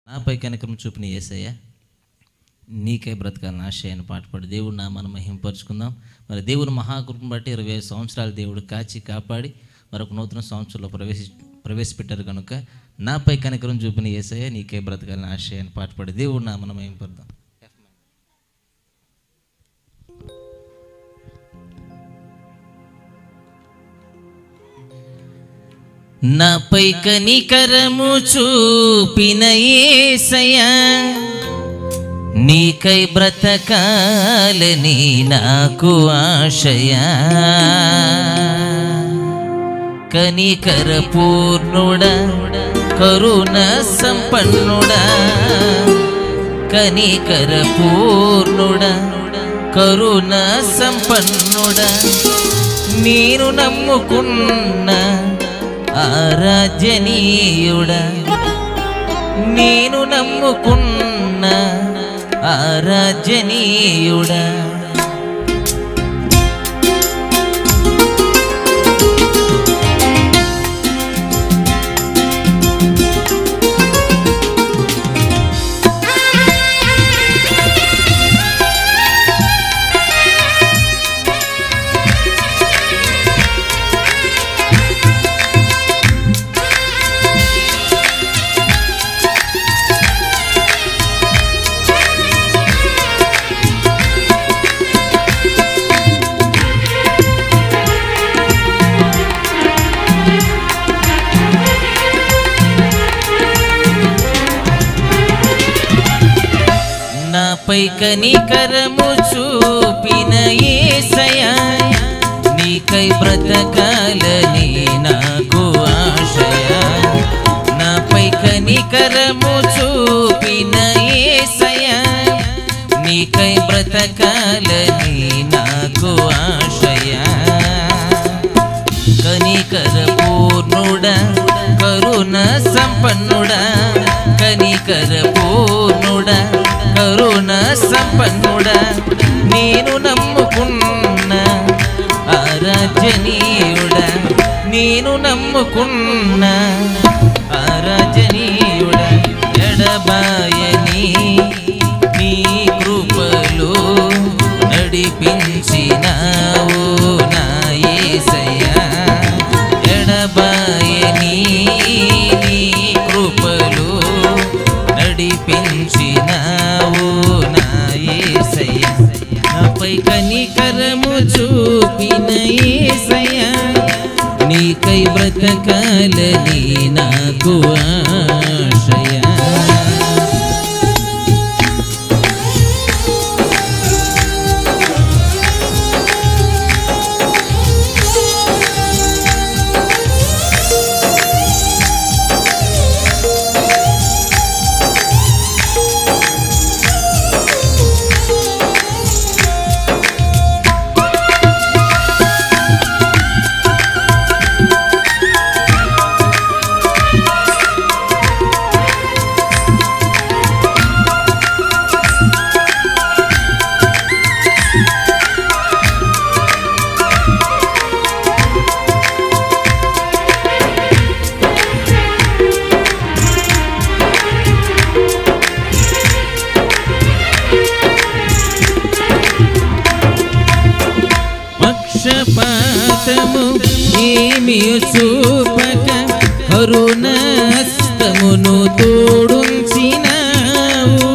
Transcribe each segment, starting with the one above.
నాపై కనికరం చూపిన యేసయ్య నీకై బ్రతకాలని ఆశయాన్ని పాటుపడి దేవుడు నామాన్ని మహింపరుచుకుందాం. మరి దేవుని మహాకృపను బట్టి 25 సంవత్సరాలు దేవుడు కాచి కాపాడి మరొక నూతన సంవత్సరంలో ప్రవేశపెట్టారు కనుక నాపై కనికరం చూపిన యేసయ్య నీకై బ్రతకాలని ఆశయాన్ని పాటుపడి దేవుడు నామాన్ని మహింపరుద్దాం. నాపై కనికరము చూపిన యేసయ్యా నీకై బ్రతకాలని నాకు ఆశయా. కనికర పూర్ణుడా కరుణ సంపన్నుడా, కనికర పూర్ణుడా కరుణ సంపన్నుడా, నేను నమ్ముకున్న ఆరాధ్యనీయుడా, నేను నమ్ముకున్న ఆరాధ్యనీయుడా. నాపై కనికరము చూపిన యేసయ్యా నీకై బ్రతకాలని నాకు ఆశయా. నాపై కనికరము చూపిన యేసయ్యా నీకై బ్రతకాలని నాకు ఆశయా. కనికర పూర్ణుడా కరుణ సంపన్నుడా, కనికర పూర్ణుడా కరుణ సంపన్నుడా, నేను నమ్ముకున్న ఆరాధ్యనీయుడా, నేను నమ్ముకున్న ఆరాధ్యనీయుడా. ఎడబాయని నీ కృపలో నడిపించినావు నా యేసయ్యా. ఎడబాయని నీ కృపలో నడిపించినావు నా యేసయ్యా. నాపై కనికరము చూపిన యేసయ్యా నీకై బ్రతకాలని నాకు ఆశయా. పక్షపాతము ఏమియు చూపక కరుణాస్తమును తోడుంచినావు.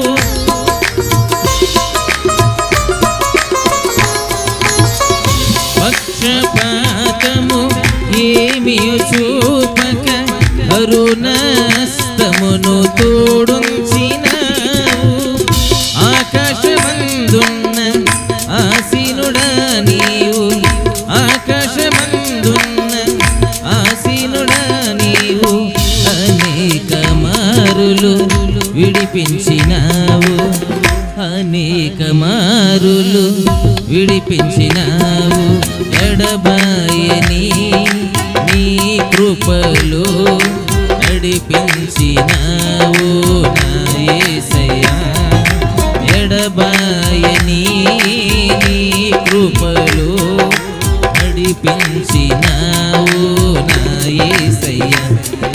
పక్షపాతము ఏమియు చూపక కరుణాస్తమును తోడుంచినావు. ఆకాశమందున్న ఆసీనుడా నీవు, ఆకాశమందున్న ఆసీనుడా నీవు, అనేక మారులు విడిపించినావు, అనేక మారులు విడిపించినావు. ఎడబాయని నీ కృపలో నడిపించినావు నా యేసయ్యా. ఎడబాయని నీ కృపలో నడిపించినావు నా యేసయ్యా.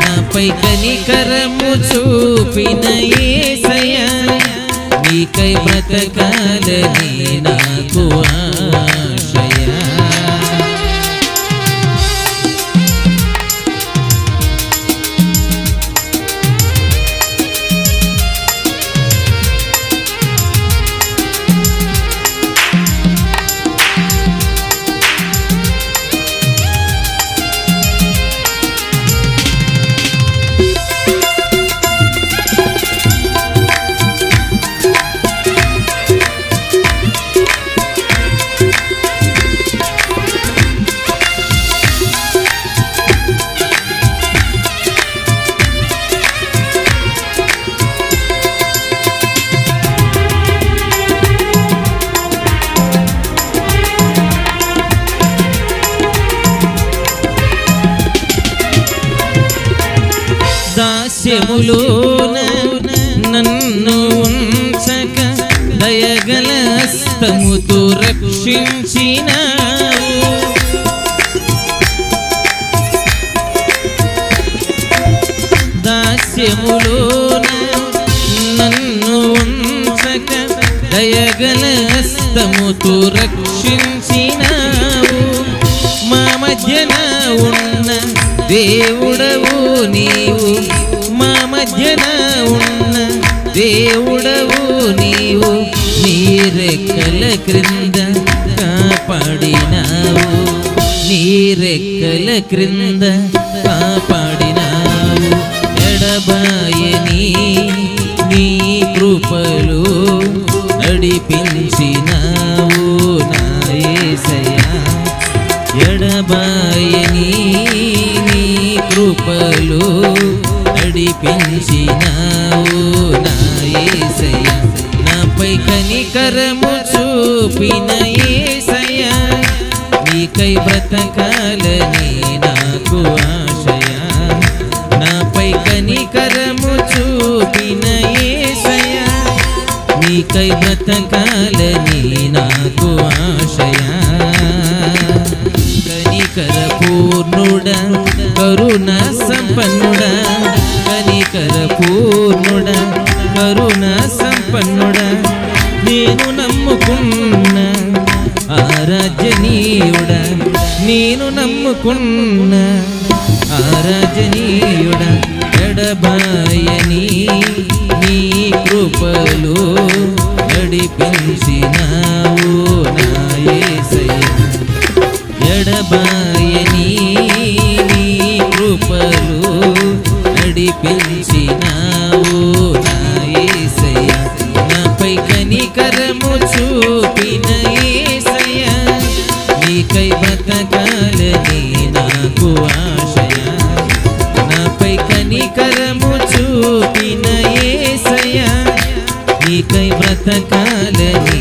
నాపై కనికరము చూపి చూపిన యేసయ్యా నీకై బ్రతకాలని నాకు ఆశయా. దాస్యములోన నన్ను ఉంచక దయగల హస్తముతో రక్షించినావు. దాస్యములోన నన్ను ఉంచక దయగల హస్తముతో రక్షించినావు. మా మధ్యన ఉన్న దేవుడవు నీవు, మా మధ్యన ఉన్న దేవుడవు నీవు, నీ రెక్కల క్రింద కాపాడినావు, నీ రెక్కల క్రింద కాపాడినావు. ఎడబాయని నీ కృపలో నడిపించినావు నా యేసయ్యా. ఎడబాయని నీ కృపలో నడిపించినావు నా యేసయ్యా. నాపై కనికరము చూపిన యేసయ్యా నీకై బ్రతకాలని నాకు ఆశయా. నాపై కనికరము చూపిన యేసయ్యా నీకై బ్రతకాలని నాకు ఆశయా. కనికర పూర్ణుడా కరుణ సంపన్నుడా, కనికర పూర్ణుడా కరుణ సంపన్నుడా, నేను నమ్ముకున్న ఆరాధ్యనీయుడా, నేను నమ్ముకున్న ఆరాధ్యనీయుడా. ఎడబాయని నీ కృపలో నడిపించినావు నా యేసయ్యా. ఎడబాయని నీ కృపలో నడిపించినావు నా యేసయ్యా. నాపై కనికరము చూపిన యేసయ్యా నీకై బ్రతకాలని నాకు ఆశయా. నాపై కనికరము చూపిన యేసయ్యా నీకై బ్రతకాలని